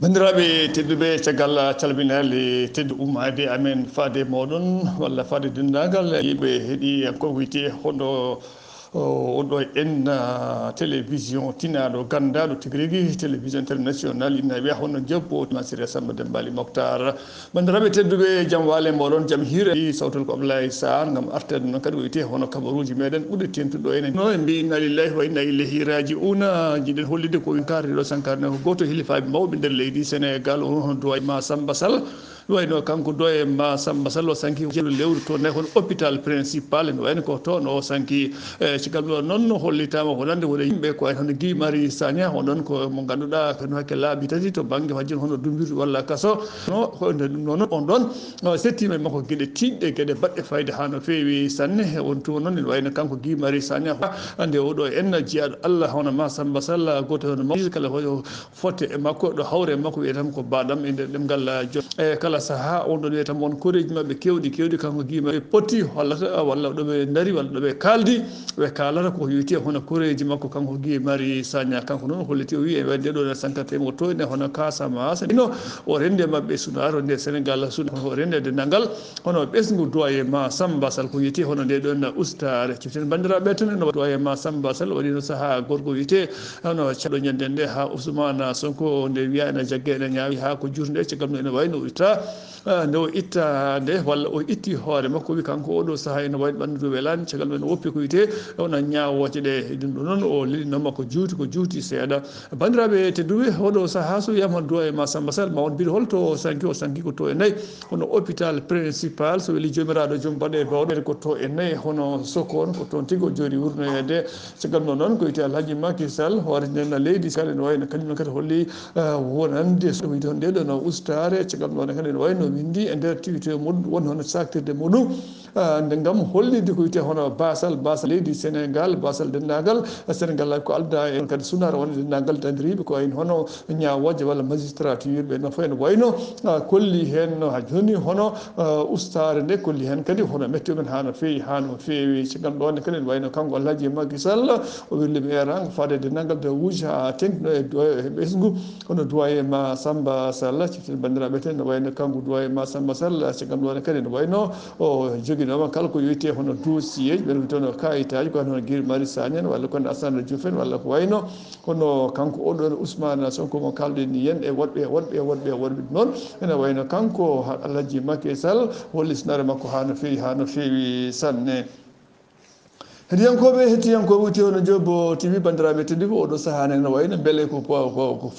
bandiraɓe tedduɓe caggal calminali teddu ummade amen faade moɗon walla faade dendagal yiɓe heeɗi ko wiyete hoɗo oɗo en télévision tinaɗo gandaɗo tigui rigui télévision international inna wiya hono jebbo masiri samba dembali moctar bandiraɓe tedduɓe jaam waale moɗon jaam hiire sawtol ko Abdoulaye Sarr gam artede noon kadi wiyete hono kabaruji meɗen ɓuuri tentuɗo ene no en mbi inna lillahi wa inna ilayhi raji'una jiɗen hollide ko karriɗo sankarne ko goto hilifaɓe mawɓe nder leydi Sénégal on hono Doye Massamba Sall wayno kanko Doye Massamba Sall o sanki jeeɗo lewru to nayi hono hôpital principal ene wayno ko toon o sanki ciggal ɗo noon hollitama ko nande wona yimɓe ko wayno hono Guy Marius Sagna onon ko mo ganduɗa kono hakke laabi tati to banggue fajjin hono dumbirdu walla kaso no hono ɗum noon on ɗon settima e makko gueɗe tiɗɗe gueɗe baɗɗe fayde ha no fewi sanne on tuma noon ene wayno kanko Guy Marius Sagna hande oɗo en jeeyaɗo Allah hono Massamba Sall goto hono kala hoyo fotte e makko ɗo hawre e makko wiyatama ko baɗam e nder ɗemgal kala saaha on ɗon wiyatama on koreji mabɓe kewɗi kanko Guy Marius potti hollata walla ɗoɓe daari walla ɗoɓe kaldi ɓe kalata ko wiyete hono koreji makko kanko Guy Marius Sagna kanko noon holliti o wi e wadde ɗo sankatemo to ene hono Casamance ino o rende mabɓe sunaro nde Sénégal o rende dendagal hono ɓesgu Doye Massamba Sall ko wiyete hono nde ɗon ustare ciften bandiraɓe tan no Doye Massamba Sall waɗino saaha gorko wiyete hono caɗo ñande nde ha Ousmane Sonko nde wiya ene jaggue ene ñaawi ha ko jurde caggal no ene wayno itta nde o itta nde walla o itti hoore makko wi kanko oɗo saaha ene wawi ɓandude welani caggal no ene woppi ko wiyete wona ñawoje ɗe ɗum ɗo noon o lilinoma ko juuti seeɗa bandiraɓe tedduɓe oɗo saaha so wiyama Doye Massamba Sall ma on mbiɗa holto sanki ko to e nayyi hono hôpital principal so weeli jomiraɗo joom baɗe bawɗe ko to e nayyi hono Sokone ko toon tigui o jooɗi wurnoyede caggal no noon ko wiyete Alhaji Macky Sall hoore nden leydi kala ne wayno kañum kadi holli wonande so wiyete nde ɗo no ustare caggal noon kadi ne wayno windi e nder activité muɗum woni hono saktirde muɗum nde gam hollide ko wiyete hono basal leydi Sénégal basal dendagal Sénégal ko alda en kadi sunaro wonde dendagal dandiriɓe ko wayno hono ñawoje walla magistrature ɓe no fayno wayno kolli hen ha joni hono ustare nde kolli hen kadi hono metti men ha no fewi caggal ɗon kadi ne wayno kanko Alhaji Macky Sall o wirlimi eranga fade dendagal de wuuji ha tengno e ɓesgu hono Doye Massamba Sall ciften bandiraɓe ten ne wayno kanko Doye Massamba Sall caggal ɗon kadi ne wayno o joguinoma kala ko wiyete hono dossier ɓe wiyete hono kayitaji ko hono Guy Marius Sagna walla kono Assane Diouf en walla ko wayno hono kanko oɗon Ousmane Sonko mo kalɗen yen e woɗɓe noon ene wayno kanko Alhaji Macky Sall holli sunare makko ha no fewi sanne hettiyankoɓe wuti hono Jobbo TV bandiraɓe tedduɓe oɗo saaha ne wayno beele ko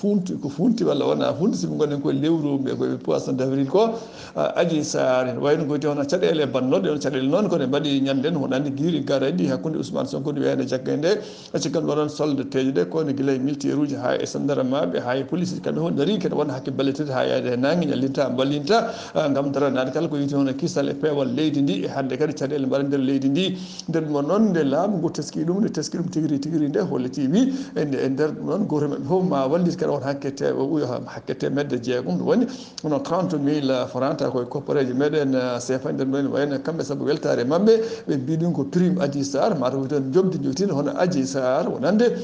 funti walla wona funti soɓe gonen koye lewru ɓe koye poisson d'avril ko Adji Sarr ene wayno ko wiyete hono caɗele bannoɗe on caɗele noon kone mbaɗi ñanden hono andi guiri garaɗi hakkude Ousmane Sonko wiyande jagge nde caggal ɗon soldeteje ɗe kone guila e militaire uji ha e sandarmaɓe ha e police kamɓe hono daari kene wona hakke balletede ha yaade e nangue ñallinta ballinta gam daranade kala ko wiyete hono kisal e peewal leydi ndi e hande kadi caɗele mbaɗa nder leydi ndi nder ɗum noon nde laamu ngu teski ɗum tigiri nde holliti wi e nder ɗum noon goto maɓɓe fof ma wallit kadi on hakke temedde jeegom ɗum woni hono 30.000 francs ta koye koppareje meɗen CFA nder ɗon wayno kamɓe saabu weltare mabɓe ɓe mbi ɗum ko prime Adji Sarr mataw witen jobdi jotino hono Adji Sarr wonande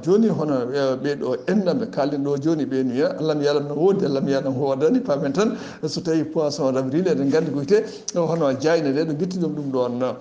joni hono ɓeɗo enɗam ɓe kalden ɗo joni ɓe wiya Allah mi yaɗam no wodi Allah mi yaɗam wodani pamen tan so tawi poisson d'avril eɗen gandi ko wiyete hono jayne ɗe ɗo guitti ɗum ɗon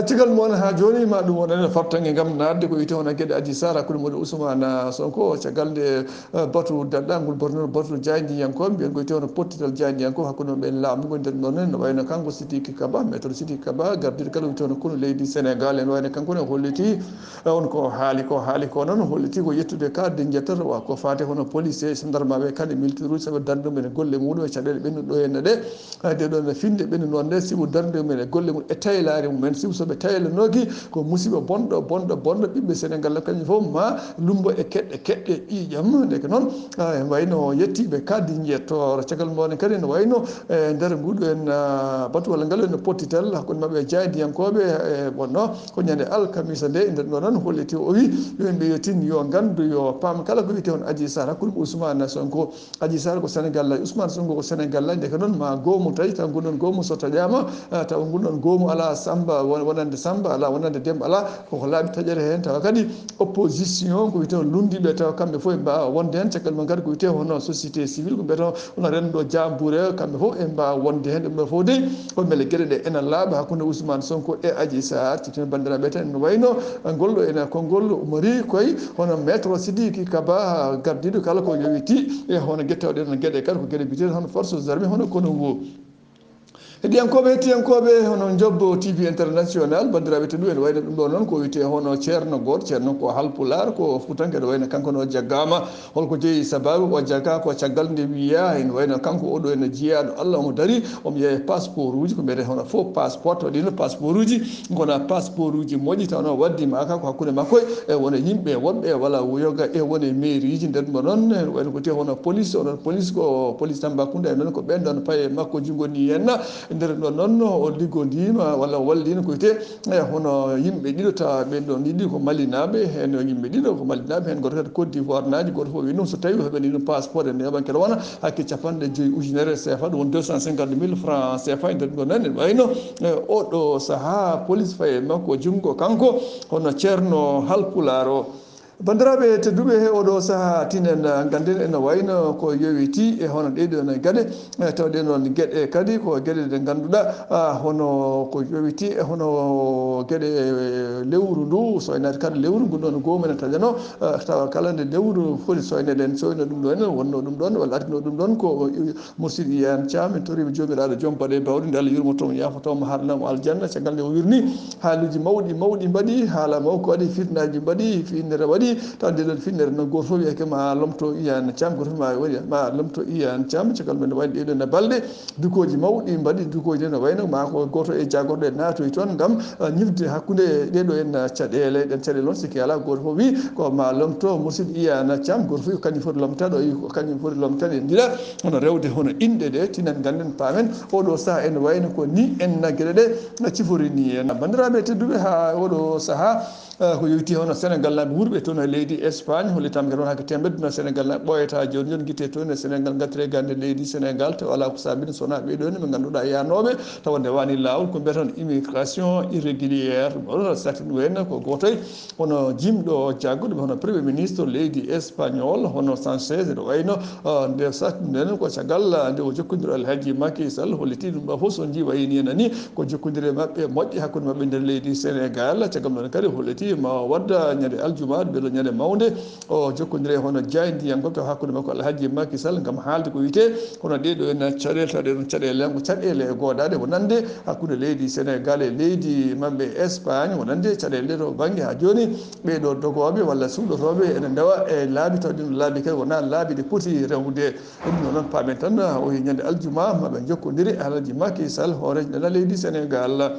cigal moon ha joni ma ɗum wonane fabtangue gam nadde ko wiyete hono gueɗe Adji Sarr hakkude moɗo Ousmane Sonko caggal nde batu daɗɗangol batu jaydiyankoɓe mbiyen ko wiyete hono pottital jaydiyanko hakkude ɓe laamugo nder ɗon ne wayno kanko Sidiki Kaba maître Sidiki Kaba gardiɗo kala wiyete hono kono leydi Sénégal en wayno kanko ne holliti on ko haali ko noon holliti ko yettude kadde jettata wa ko fate hono policier gendarmeɓe kadi militaire uji saabu darde mumen e golle muɗum e caɗele ɓennuɗo henne ɗe nde ɗon finde ɓennu noon nde sibu darde mumen e golle mum e taylare mumen sibu soɓe taylanoki ko musiba bonɗo ɓiɓɓe Sénégal kañum fof ma lumbo e keɗɗe ƴiƴam ndeke noon wayno yettiɓe kaddi jettoro caggal mone kadi ne wayno e nder nguɗo en batu walla ngal en pottital hakkude mabɓe e jaydiyankoɓe e wonno ko ñande alkamisa nde nder ɗo noon holliti o wi yimɓe yo tin yo gandu yo paam kala ko wiyete on Adji Sarr hakkude Ousmane Sonko Adji Sarr ko Sénégal Ousmane Sonko ko Sénégal ndeke noon ma goomu tawi taw gonɗon goomu so taƴama taw gonɗon goomu ala samba wonande Samba ala wonande Demba ala koko laaɓi taƴere hen tawa kadi opposition ko wiyete lundiɓe tawa kamɓe fof e mbawa wonde hen caggal mum kadi ko wiyete hono société civil ko mbiyata hono renndo jamboure kamɓe fof e mbawa wonde hen ɗum ɗo fof de on beele gueɗe ɗe ena laaɓa hakkude Ousmane Sonko e Adji Sarr cittino bandiraɓe tan no wayno golɗo ene konngol umori koye hono maître Sidiki Kaba gardiɗo kala ko yowiti e hono guettewɗe ɗon gueɗe kadi ko gueɗe mbiteɗe hono force aux armées hono kono wo heɗiyankoɓe hettiyankoɓe hono jobbo TV international bandiraɓe to ɗum ene wayno ɗum ɗo noon ko wiyete hono ceerno goto ceerno ko halpular ko futanke ene wayno kanko no jaggama holko jeeyi sababu o jagga ko caggal nde wiya ene wayno kanko oɗo ene jeeyaɗo Allah omo daari omo yeeya passeport uji ko mbiyete hono faux passeport waɗino passeport uji gona passeport uji moƴƴi tawno waddima ka ko hakkude makko e wona yimɓe wonɓe walla yoga e wona mairie ji nder ɗum noon ene wayno ko te hono police onon police ko police Tambacounda e noon ko ɓen ɗon paye makko jungoni henna nder ɗon noon o liggodima walla wallino ko wiyete hono yimɓe ɗiɗo tawa ɓen ɗon ɗiɗi ko malinaɓe hen yimɓe ɗiɗo ko malinaɓe hen goto kadi Côte d'Ivoire naji goto fof wi ɗum so tawi heɓani ɗum passeport ene heɓanke wona hakke capanɗe joyyi ujunere CFA ɗum won 250 000 francs CFA e nder ɗon noon ene wayno oɗo saaha police faye makko junggo kanko hono ceerno halpular o bandiraɓe tedduɓe he oɗo saaha tinen ganden ene wayno ko yowiti e hono ɗeɗon gueɗe tawɗe noon gueɗe kadi ko gueɗe ɗe ganduɗa hono ko yowiti e hono gueɗe lewru ndu soynade kadi lewru ngu ɗon gomumen taƴano tawa kala nde lewru foti soyneɗen soyno ɗum ɗon wonno ɗum ɗon walla artino ɗum ɗon ko Mourchid Iyane Thiam en torima jomiraɗo joom baɗe bawɗi nde Allah yurmotomo yafotomo harnamo aljanna caggal nde o wirni haaluji mawɗi mbaɗi haala mawko waɗi fitnaji mbaɗi finnere waɗi taw nde ɗon finnere noon goto fof wiyeke ma lomto Iyane Thiam goto fof ma lomto Iyane Thiam caggal men ne wayno ɗeɗo ne balɗe dukoji mawɗi mbaɗi dukoji ne wayno ma ko goto e jagorɗo e natoyi toon gam ñifde hakkude ɗeɗo en caɗele ɗen caɗele noon sikki ala goto fof wi ko ma lomto Mourchid Iyane Thiam goto fof kañum foti lomtade o wi ko kañum foti lomtade en ndiɗa hono rewde hono inɗe ɗe tinen ganden pamen oɗo saaha ene wayno ko ni en gueɗe ɗe ciforini en bandiraɓe tedduɓe ha oɗo saaha ko yowiti hono Sénégal naɓe wurɓe toon e leydi Espagne hollitamke toon hakke temedde no Sénégal naɓe ɓoyata joni joni guitte toon e Sénégal gattire gande leydi Sénégal taw ala ko sabino sowona ɓeɗoni ɓe ganduɗa yanoɓe tawa nde wani lawol ko mbiyata on immigration irrégulière ɗum sati ɗum henna ko gotoy hono jimɗo jagguɗo hono premier ministre leydi espagnol hono Sanchez ene wayno nde sati nden ko caggal nde o jokkodiri Alhaji Macky Sall holliti ɗum ɗo foof so ji wayini henna ni ko jokkodire mabɓe moƴƴi hakkude mabɓe nder leydi Sénégal caggal ɗon kadi holliti ma wadda ñande aljumade ɓeɗo ñande mawde o jokkodiri hono Diaye Ndiyangoɓe taw hakkude makko Alhaji Macky Sall gam haalde ko wiyete hono ɗeɗo en caɗele taw ɗeɗon caɗele ko caɗele goɗaɗe wonande hakkude leydi Sénégal e leydi mabɓe Espagne wonande caɗele ɗe to banggue ha joni ɓeɗo dogoɓe walla suuɗotoɓe ene ndewa e laabi taw ɗin laabi kadi wona laabi ɗe poti rewde ɗum noon pamen tan o ñande aljuma maɓe jokkodiri Alhaji Macky Sall hoorejo ɗena leydi Sénégal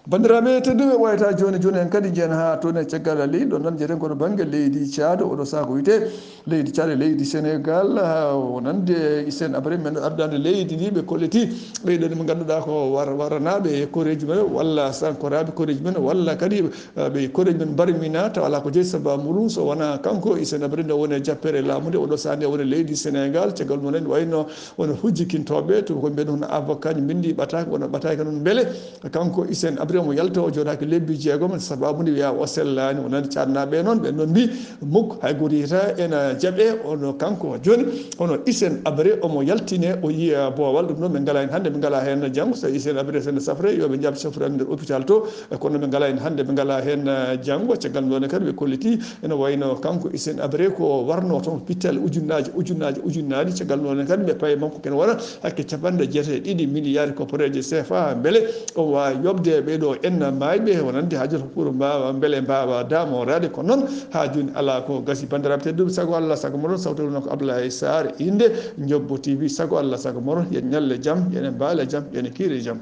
bandiraɓe tedduɓe ɓoyata joni joni en kadi jeen ha toon e caggal leydi ɗo nan jeeten koto banggue leydi Tchad oɗo saaha ko wiyete leydi Tchad e leydi Sénégal wonande isen après men ardade leydi ndi ɓe kolliti ɓeyɗo ɓe ganduɗa ko waranaɓe koreji men walla sankoraɓe koreji men walla kadi ɓe koreji men mbarmina taw ala ko jeeyi saba muɗum so wona kanko isen après nde woni jappere laamu nde oɗo saaha nde woni leydi Sénégal caggal mum en wayno wono hujjikintoɓe to ko mbiyen hono avocat ji bindi ɓataki wona ɓataki noon beele kanko isen après mo yalta o jooɗaki lebbi jeegom sababude wiya o sellani wonande cadnaɓe noon ɓen noon mbi mukko hay goto yiyata ena jaaɓe ono kanko joni hono Hissène Habré omo yaltine o yiya boowal ɗum noon ɓe ngala hen hannde ɓe ngala hen janggo so Hissène Habré sene safre yoɓe jaab safrade nder hôpital to kono ɓe ngala hen hannde ɓe ngala hen janggo caggal ɗone kadi ɓe kolliti ene wayno kanko Hissène Habré ko warno toon pittel ujunnaji caggal ɗone kadi ɓe paye makko kene wona hakke capanɗe jeetati milliards copareje CFA beele o wawi yobde ɓeɗo en mayɓe wonande ha joni pour mbawa beele mbawa damorade kono noon ha joni ala ko gasi bandiraɓe tedduɓe saago Allah saago moɗon sawtono ko Abdoulaye Sarr inde Jobbo TV saago Allah saago moɗon yen ñalle jaam yen mbaale jaam yen kiire jaam